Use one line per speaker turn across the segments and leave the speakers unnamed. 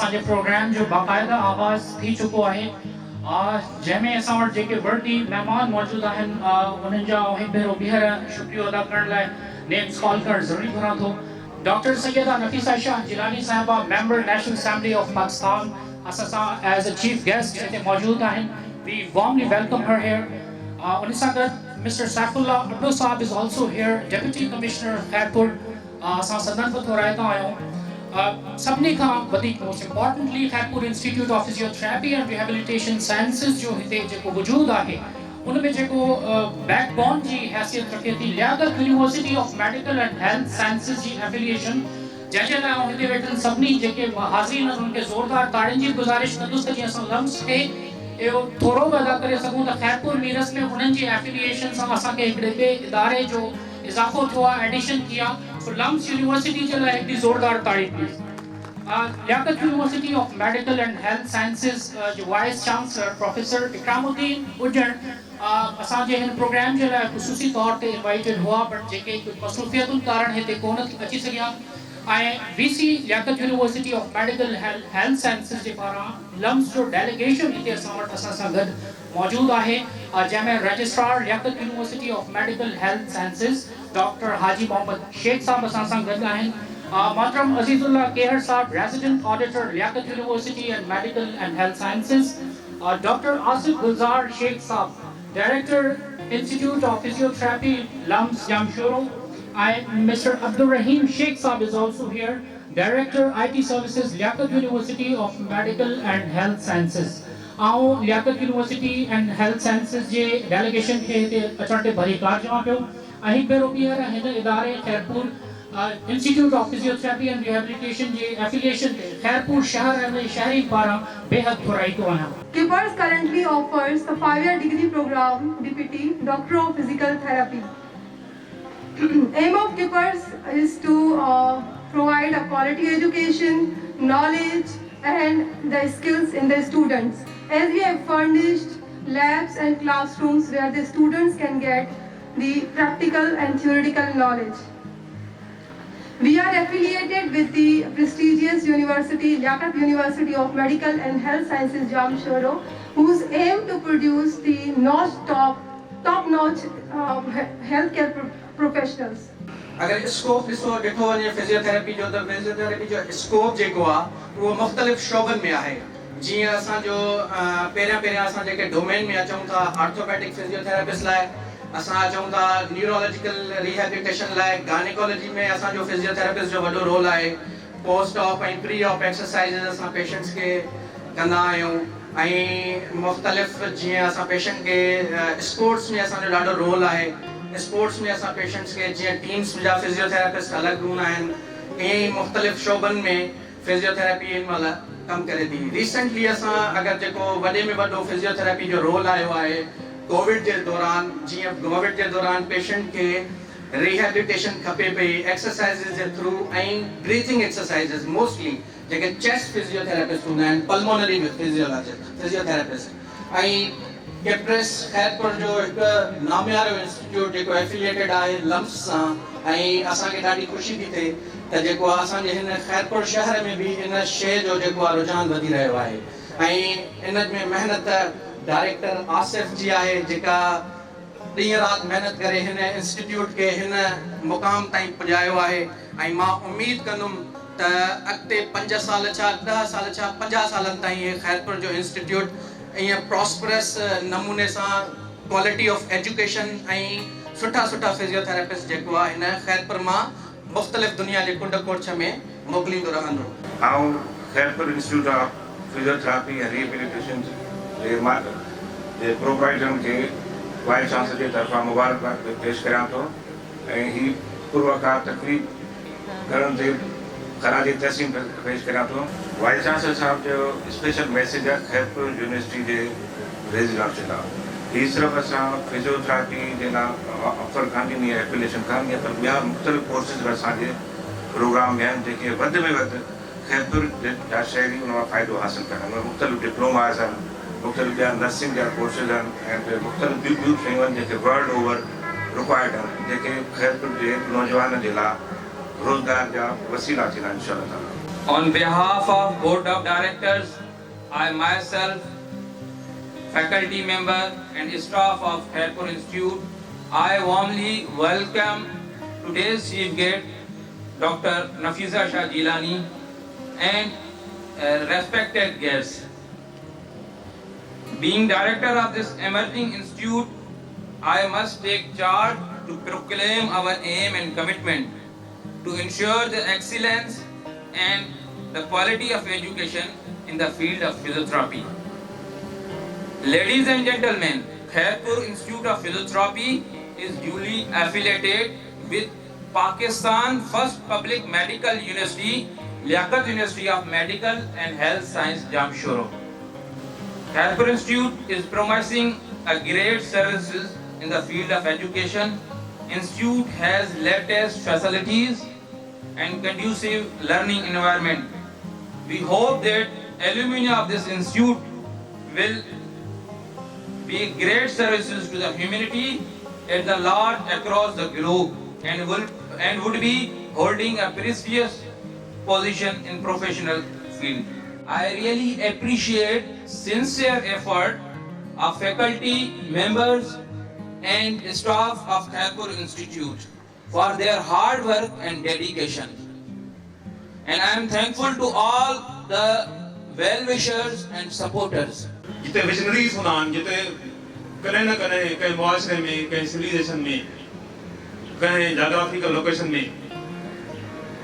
असांजे प्रोग्राम जो बाक़ायदा आगाज़ थी चुको आहे जंहिंमें असां वटि जेके वर्दी महिमान मौजूद आहिनि उन्हनि जा पहिरियों ॿीहर शुक्रियो अदा करण लाइ नेम्स कॉल करणु ज़रूरी घुरां थो। डॉक्टर सैयदा नफीसा शाह जिलानी साहिबा member national assembly of Pakistan असां सां एज अ चीफ गेस्ट हिते मौजूद आहिनि। We warmly welcome her here. उन सां गॾु मिस्टर सैफुल्लाह अब्दुल साहब is also here, deputy commissioner Khairpur. असां सदन खां थोराईंदा आहियूं। सभिनी खां वधीक most importantly Khairpur institute of physiotherapy and rehabilitation sciences जो हिते जेको वजूद आहे उनमें जेको बैकबोन जी हैसियत रखे थी Liaquat university of medical and health sciences जी एफिलिएशन, जंहिंजे लाइ आउं हिते वेठल सभिनी जेके हाज़िर आहिनि उनखे ज़ोरदार ताड़ियुनि जी गुज़ारिश कंदुसि त जीअं असां लम्स खे इहो थोरो बि अदा करे सघूं त खैरपुर मीरस में उन्हनि जी एफिलिएशन सां असांखे हिकिड़े ॿिए इदारे जो इज़ाफ़ो थियो आहे, एडिशन थी आहे। सो लम्स यूनिवर्सिटी जे लाइ हिकिड़ी ज़ोरदार ताड़ी please. Liaquat university of medical and health sciences जो वाइस चांसलर प्रोफेसर इकरामुद्दीन उजण असांजे हिन प्रोग्राम जे लाइ ख़ुसूसी तौर ते इनवाइटेड हुआ, बट जेके मसरूफ़ियतुनि कारण हिते कोन अची सघिया। VC Liaquat university of medical health sciences जे पारां लम्स जो डेलीगेशन हिते असां वटि असां सां गॾु मौजूद आहे, जंहिंमें registrar Liaquat university of medical health sciences doctor Haji Mohammad Sheikh sahab असां सां गॾु आहिनि। मोहतरम Azizullah Kehar sahab resident auditor Liaquat university and medical and health sciences, doctor Asif Gulzar Sheikh sahab director institute of physiotherapy LUMHS Jamshoro, Mr. Abdul Sheikh Saab is also here, Director IT Services Liaquat University of Medical and Health Sciences। आओ Liaquat university and health sciences जे delegation खे हिते अचण ते भरी car जमा पियो। ऐं पहिरियों ॿीहर हिन इदारे Khairpur institute of physiotherapy and rehabilitation J affiliation ते खैरपुर शहर ऐं शहरी पारां बेहद थोराईंदो आहियां।
KIPRS currently offers the 5-year degree program DPT, Doctor of Physical Therapy. Aim of KIPRS is to provide a quality education, knowledge and the skills in the students, as we have furnished labs and classrooms where the students can get the practical and theoretical knowledge. We are affiliated with the prestigious university, Liaquat University of Medical and Health Sciences, Jamshoro, whose aim to produce the top-notch healthcare professionals.
अगर scope ॾिसो ॾिठो वञे physiotherapy जो त physiotherapy जो scope जेको आहे उहो मुख़्तलिफ़ शोबनि में आहे। जीअं असांजो पहिरियां असां जेके डोमेन में अचूं था ऑर्थोपेडिक फिजियोथेरेपिस्ट लाइ, असां अचूं था न्यूरोलॉजिकल रिहेबिलिटेशन लाइ, गायनेकोलॉजी में असांजो फिजियोथेरेपिस्ट जो वॾो रोल आहे। पोस्ट ऑफ ऐं प्री ऑफ एक्सरसाइज़िस असां पेशेंट्स खे कंदा आहियूं ऐं मुख़्तलिफ़ जीअं असां पेशेंट खे स्पोर्ट्स में असांजो ॾाढो रोल आहे। स्पोर्ट्स में असां पेशेंट्स के जीअं टीम्स जा फिजियोथेरेपिस्ट अलॻि हूंदा आहिनि, ईअं ई मुख़्तलिफ़ शोबनि में फिजियोथेरेपी इन महिल कमु करे थी। रिसेंटली असां अगरि जेको वॾे में वॾो फिजियोथेरेपी जो रोल आयो आहे कोविड जे दौरान, जीअं कोविड जे दौरान पेशेंट खे रिहेबिलिटेशन खपे पई एक्सरसाइज़िस जे थ्रू ऐं ब्रीथिंग एक्सरसाइज़िस, मोस्टली जेके चेस्ट फिजियोथेरेपिस्ट हूंदा आहिनि, पल्मोनरी फिजियोथेरेपिस्ट ऐं KIPRS खैरपुर जो हिकु नामियारो इंस्टीट्यूट जेको एफिलिएटेड आहे लम्स सां, ऐं असांखे ॾाढी ख़ुशी थी थिए त जेको आहे असांजे हिन खैरपुर शहर में बि इन शइ जो जेको आहे रुझान वधी रहियो आहे। ऐं इन में महिनत डायरेक्टर आसिफ जी आहे जेका ॾींहं राति महिनत करे हिन इंस्टीट्यूट खे हिन मुक़ाम ताईं पुॼायो आहे। ऐं मां उमेद कंदुमि त अॻिते 5 साल छा 10 साल छा 50 सालनि ताईं इहे खैरपुर जो इंस्टीट्यूट ईअं प्रॉस्परस नमूने सां क्वालिटी ऑफ एजुकेशन ऐं सुठा फिजियोथेरेपिस्ट जेको आहे हिन खैरपुर मां मुख़्तलिफ़ दुनिया जे कुंड कोर्छ में मोकिलींदो रहंदो।
आउं Khairpur institute of physiotherapy and rehabilitation जे प्रोप्राइटरनि खे वाइस चांसलर जे तरफ़ां मुबारकबाद पेश करियां थो ऐं ही पुरवकार तक़रीब करण ते खराज तहसीन पेश करियां थो। वाइस चांसलर साहब जो स्पेशल मैसेज आहे खैरपुर यूनिवर्सिटी जे रेजिस्ट्रार जे लाइ। ही सिर्फ़ु असां फिजियोथेरेपी जे लाइ ऑफर कान्हे या एफिलिएशन कान्हे, पर ॿिया मुख़्तलिफ़ कोर्सिस बि असांजे प्रोग्राम में आहिनि जेके वधि में वधि खैरपुर जा शहरी उन मां फ़ाइदो हासिलु कनि। उनमें मुख़्तलिफ़ डिप्लोमास आहिनि, मुख़्तलिफ़ ॿिया नर्सिंग जा कोर्सिस आहिनि ऐं मुख़्तलिफ़ ॿियूं शयूं आहिनि जेके वर्ल्ड ओवर रिक्वायर्ड आहिनि, जेके खैरपुर जे नौजवान जे लाइ रोज़गार जा वसीला थींदा इंशाअल्लाह ताला।
On behalf of Board of Directors, I myself, faculty member and staff of Khairpur Institute, I warmly welcome today's chief guest, Dr. Nafisa Shah Jilani, and respected guests. Being director of this emerging institute, I must take charge to proclaim our aim and commitment to ensure the excellence and the quality of education in the field of physiotherapy. Ladies and gentlemen, Khairpur Institute of Physiotherapy is duly affiliated with Pakistan First Public Medical University, Liaquat University of Medical and Health Science, Jamshoro. Khairpur Institute is promising a great services in the field of education. Institute has latest facilities and conducive learning environment. We hope that alumni of this institute will be great services to the humanity at the large across the globe and would be holding a prestigious position in professional field. I really appreciate sincere effort of faculty members and staff of Khairpur Institute for their hard work and dedication. And I am thankful to all the well-wishers and supporters.
जिते visionaries होना जिते कने न कने कहीं मुआशरे में कहीं सिविलाइजेशन में कहीं जोग्राफिकल लोकेशन में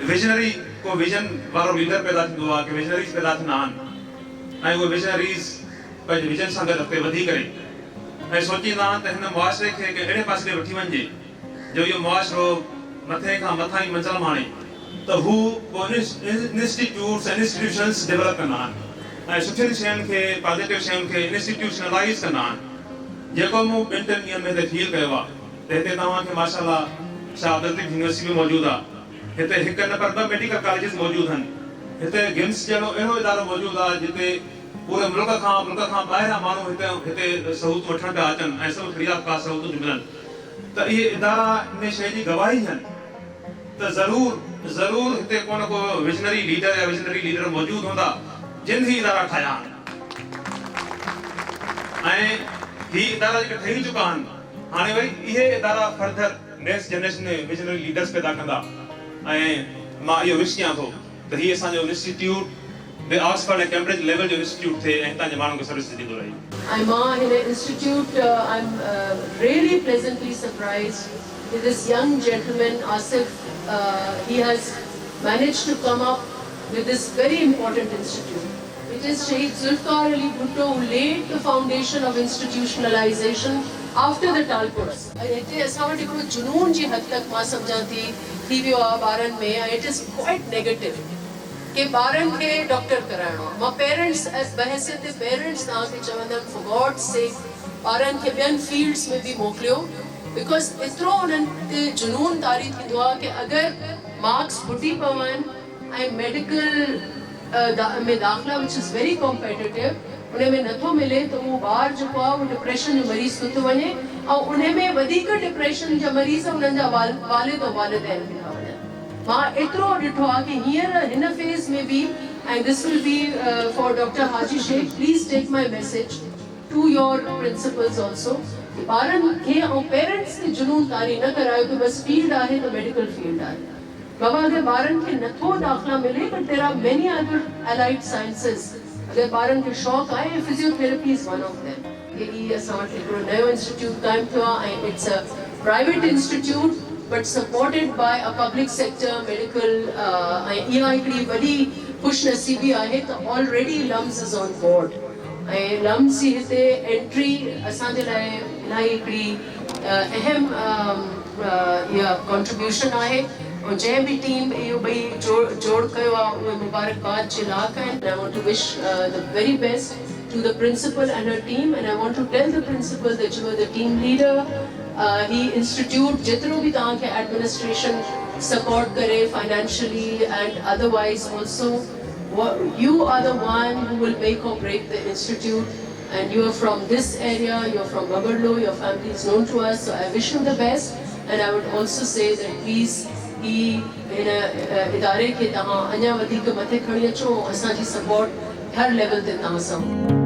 विजनरी को विजन वारो लीडर पैदा थींदो आहे कि विजनरीज पैदा थींदा आहिनि ऐं उहे विजनरीज पंहिंजे विजन सां गॾु अॻिते वधी करे ऐं सोचींदा आहिनि त हिन मुआशरे खे के अहिड़े पासे ॾे वठी वञिजे जो इहो मुआशरो मथे खां मथां ई मंज़िल माणे त हू इंस्टीट्यूट्स एंड इंस्टीट्यूशन्स डेवलप कंदा आहिनि ऐं सुठियुनि शयुनि खे पॉजिटिव शयुनि खे इंस्टीट्यूशनलाइज़ कंदा आहिनि जेको मूं 2-3 ॾींहंनि में हिते फील कयो आहे त हिते तव्हांखे माशाल्लाह शाह अब्दुल यूनिवर्सिटी बि मौजूदु आहे हिते हिकु न पर 2 मेडिकल कॉलेजिस मौजूदु आहिनि हिते गिम्स जहिड़ो अहिड़ो इदारो मौजूदु आहे जिते पूरे मुल्क खां ॿाहिरां माण्हू हिते सहूलियतूं वठण पिया अचनि ऐं सभु फ्री ऑफ कास्ट सहूलियतूं मिलनि त इहे इदारा इन शइ जी गवाही आहिनि त ज़रूरु हिते को न को विजनरी लीडर या विजनरी लीडर मौजूदु हूंदा जिन ही इदारा ठाहिया आहिनि ऐं ही इदारा जेके ठही चुका आहिनि हाणे वरी इहे इदारा फर्दर नेक्स्ट जनरेशन में विजनरी लीडर्स पैदा कंदा ऐं मां इहो विश कयां थो त हीअ असांजो institute the Oxford and Cambridge level जो इंस्टीट्यूट थे ऐं तव्हांजे माण्हुनि खे सर्विस ॾींदो रही
I'm in an institute. I'm really pleasantly surprised with this young gentleman, Asif. He has managed to come up with this very important institute. It is Shaikh Zulfikar Ali Bhutto who laid the foundation of institutionalization after the Talpurs. It is somewhat a junoon ji had tak ma samjhanti thi viyo baran mein. It is quite negative. के बारन के doctor कराइणो मां parents age बहसियत parents तव्हांखे चवंदमि for God sake ॿारनि खे ॿियनि फील्ड्स में बि मोकिलियो बिकॉज एतिरो उन्हनि ते जुनून तारी थींदो आहे कि अगरि मार्क्स फुटी पवनि ऐं मेडिकल में दाख़िला विच इज़ वेरी कॉम्पिटिटिव उन में नथो मिले त उहो ॿार जेको आहे उहो डिप्रेशन जो मरीज़ थो थो वञे ऐं उन में वधीक डिप्रेशन जा मरीज़ उन्हनि जा वालिद ऐं वालिदैन बि था वञनि मां एतिरो ॾिठो आहे कि हींअर हिन फेज़ में बि and this will be for Dr. Haji Shaikh. Please take my message to your principals also. ॿारनि खे ऐं पेरेंट्स खे जुनून तारी न करायो कि बस फील्ड आहे त मेडिकल फील्ड आहे बाबा अगरि ॿारनि खे नथो दाख़िला मिले but there are many other allied sciences अगरि ॿारनि खे शौक़ु आहे physiotherapy is one of them. ही असां वटि हिकिड़ो नयो इंस्टीट्यूट क़ाइमु थियो आहे ऐं it's a private institute but supported by a public sector medical and इहा हिकिड़ी वॾी खुशनसीबी आहे त already LUMHS is on board ऐं LUMHS जी हिते एंट्री असांजे लाइ इलाही हिकिड़ी अहम इहा कॉन्ट्रीब्यूशन आहे ऐं जंहिं बि टीम इहो ॿई जोड़ कयो आहे उहे मुबारकबाद जे लाइक़ आहिनि. I want to wish the very best to the principal and her team and I want to tell the principal that you are the team leader. He institute jitro bhi taanke administration support kare financially and otherwise also you are the one who will make or break the institute and you are from this area, you are from Babarlo, your family is known to us, so I wish you the best and I would also say that please ही हिन इदारे खे तव्हां अञा वधीक मथे खणी अचो, असांजी सपोर्ट हर लेवल ते तव्हां सां